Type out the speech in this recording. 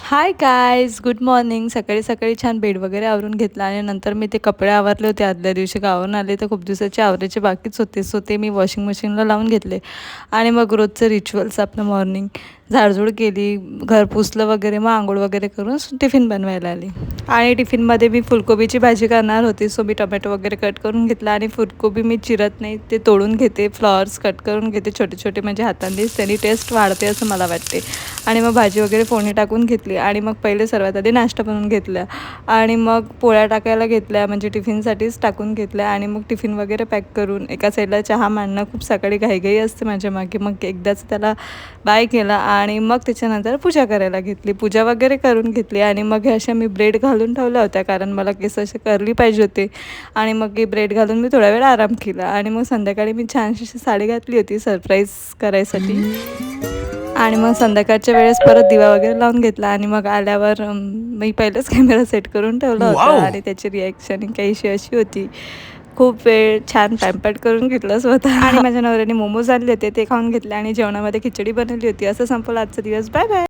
Hi guys, good morning. सकाळी सकाळी छान बेड वगैरे आवरून घेतला आणि नंतर मी ते कपडे आवरले होते. आदल्या दिवशी गावावरून आले तर खूप दिवसाचे आवरायचे बाकीच होते. सो ते मी वॉशिंग मशीनला लावून घेतले आणि मग रोजचं रिच्युअल्स आपलं मॉर्निंग झाडझूड केली, घर पुसलं वगैरे, मग आंघोळ वगैरे करून टिफिन बनवायला आली. आणि टिफिनमध्ये मी फुलकोबीची भाजी करणार होती. सो मी टोमॅटो वगैरे कट करून घेतला आणि फुलकोबी मी चिरत नाही, ते तोडून घेते, फ्लॉवर्स कट करून घेते छोटे छोटे, म्हणजे हातांनीच त्यांनी टेस्ट वाढते असं मला वाटते. आणि मग भाजी वगैरे फोडणी टाकून घेतली आणि मग पहिले सर्वात आधी नाश्ता बनवून घेतला आणि मग पोळ्या टाकायला घेतल्या, म्हणजे टिफिनसाठीच टाकून घेतल्या. आणि मग टिफिन वगैरे पॅक करून एका साईडला चहा मांडणं, खूप सकाळी घाईघाई असते माझ्या मागे. मग एकदाच त्याला बाय केला आणि मग त्याच्यानंतर पूजा करायला घेतली, पूजा वगैरे करून घेतली. आणि मग हे अशा मी ब्रेड घालून ठेवल्या होत्या कारण मला केस असे करली पाहिजे होते. आणि मग हे ब्रेड घालून मी थोडा वेळ आराम केला आणि मग संध्याकाळी मी छानशी साडी घातली होती सरप्राईज करायसाठी. आणि मग संध्याकाळच्या वेळेस परत दिवा वगैरे लावून घेतला आणि मग आल्यावर मी पहिलेच कॅमेरा सेट करून ठेवला होता आणि त्याची रिॲक्शन काहीशी अशी होती. खूप वेळ छान पॅम्पर्ड करून घेतलं स्वतः. आणि माझ्या नवऱ्याने मोमोज आणले होते, ते खाऊन घेतले आणि जेवणामध्ये खिचडी बनवली होती. असं संपलं आजचा दिवस. Bye bye.